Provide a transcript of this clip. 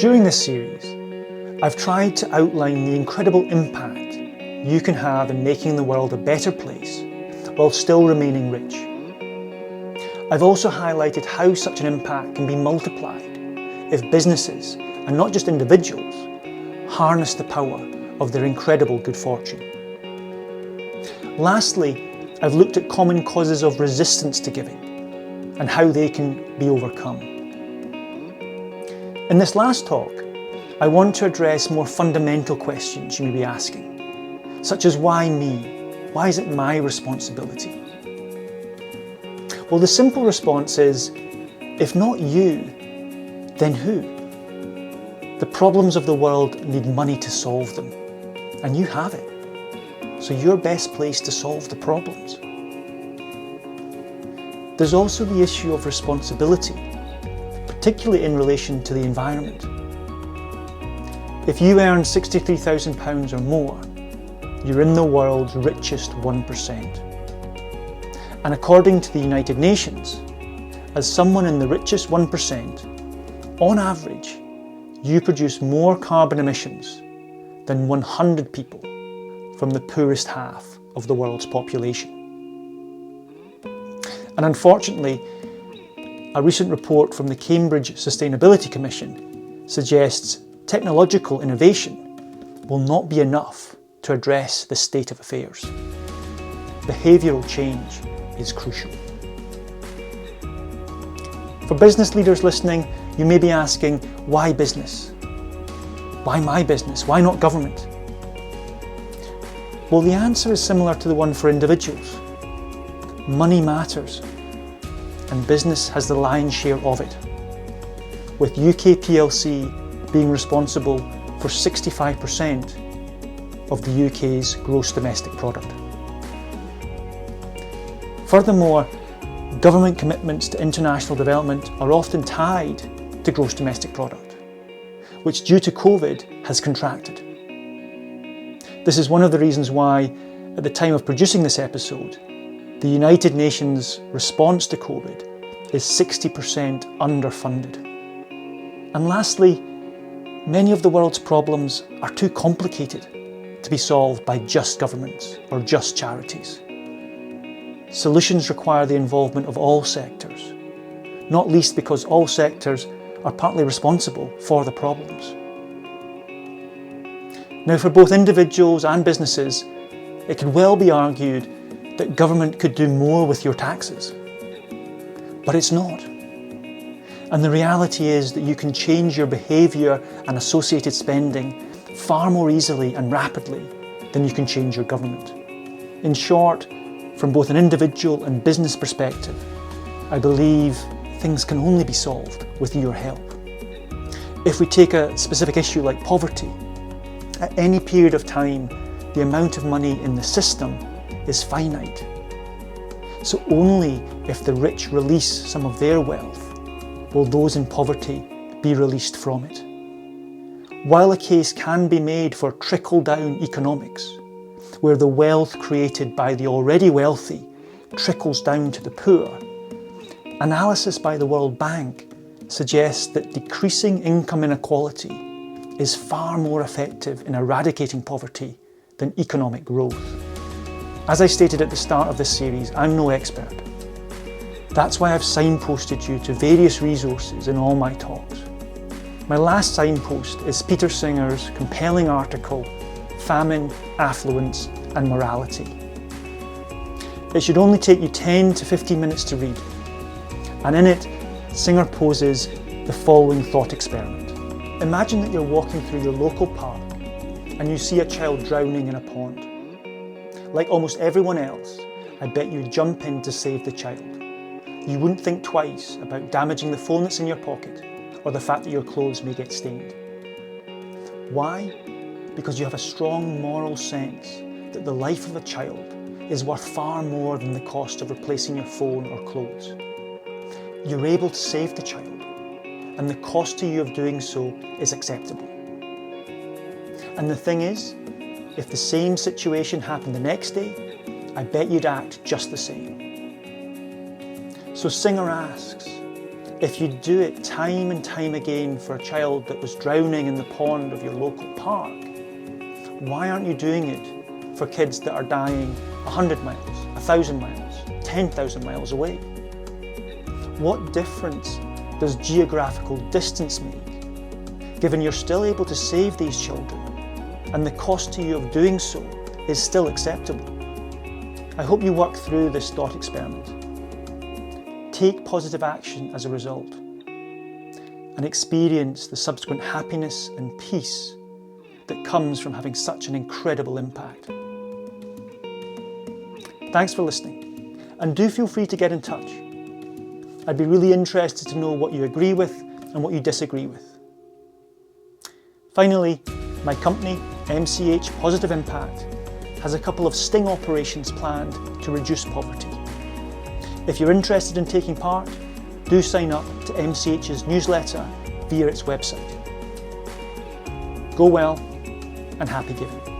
During this series, I've tried to outline the incredible impact you can have in making the world a better place while still remaining rich. I've also highlighted how such an impact can be multiplied if businesses, and not just individuals, harness the power of their incredible good fortune. Lastly, I've looked at common causes of resistance to giving and how they can be overcome. In this last talk, I want to address more fundamental questions you may be asking, such as why me? Why is it my responsibility? Well, the simple response is, if not you, then who? The problems of the world need money to solve them, and you have it. So you're best placed to solve the problems. There's also the issue of responsibility, particularly in relation to the environment. If you earn £63,000 or more, you're in the world's richest 1%. And according to the United Nations, as someone in the richest 1%, on average, you produce more carbon emissions than 100 people from the poorest half of the world's population. And unfortunately, a recent report from the Cambridge Sustainability Commission suggests technological innovation will not be enough to address the state of affairs. Behavioural change is crucial. For business leaders listening, you may be asking, why business? Why my business? Why not government? Well, the answer is similar to the one for individuals. Money matters, and business has the lion's share of it, with UK PLC being responsible for 65% of the UK's gross domestic product. Furthermore, government commitments to international development are often tied to gross domestic product, which due to COVID has contracted. This is one of the reasons why, at the time of producing this episode, the United Nations response to COVID is 60% underfunded. And lastly, many of the world's problems are too complicated to be solved by just governments or just charities. Solutions require the involvement of all sectors, not least because all sectors are partly responsible for the problems. Now, for both individuals and businesses, it could well be argued that government could do more with your taxes. But it's not. And the reality is that you can change your behaviour and associated spending far more easily and rapidly than you can change your government. In short, from both an individual and business perspective, I believe things can only be solved with your help. If we take a specific issue like poverty, at any period of time, the amount of money in the system is finite. So only if the rich release some of their wealth will those in poverty be released from it. While a case can be made for trickle-down economics, where the wealth created by the already wealthy trickles down to the poor, analysis by the World Bank suggests that decreasing income inequality is far more effective in eradicating poverty than economic growth. As I stated at the start of this series, I'm no expert. That's why I've signposted you to various resources in all my talks. My last signpost is Peter Singer's compelling article, Famine, Affluence and Morality. It should only take you 10 to 15 minutes to read, and in it, Singer poses the following thought experiment. Imagine that you're walking through your local park and you see a child drowning in a pond. Like almost everyone else, I bet you'd jump in to save the child. You wouldn't think twice about damaging the phone that's in your pocket or the fact that your clothes may get stained. Why? Because you have a strong moral sense that the life of a child is worth far more than the cost of replacing your phone or clothes. You're able to save the child, and the cost to you of doing so is acceptable. And the thing is, if the same situation happened the next day, I bet you'd act just the same. So Singer asks, If you do it time and time again for a child that was drowning in the pond of your local park, why aren't you doing it for kids that are dying 100 miles, 1,000 miles, 10,000 miles away? What difference does geographical distance make, given you're still able to save these children and the cost to you of doing so is still acceptable? I hope you work through this thought experiment. Take positive action as a result and experience the subsequent happiness and peace that comes from having such an incredible impact. Thanks for listening, and do feel free to get in touch. I'd be really interested to know what you agree with and what you disagree with. Finally, my company, MCH Positive Impact, has a couple of sting operations planned to reduce poverty. If you're interested in taking part, do sign up to MCH's newsletter via its website. Go well and happy giving.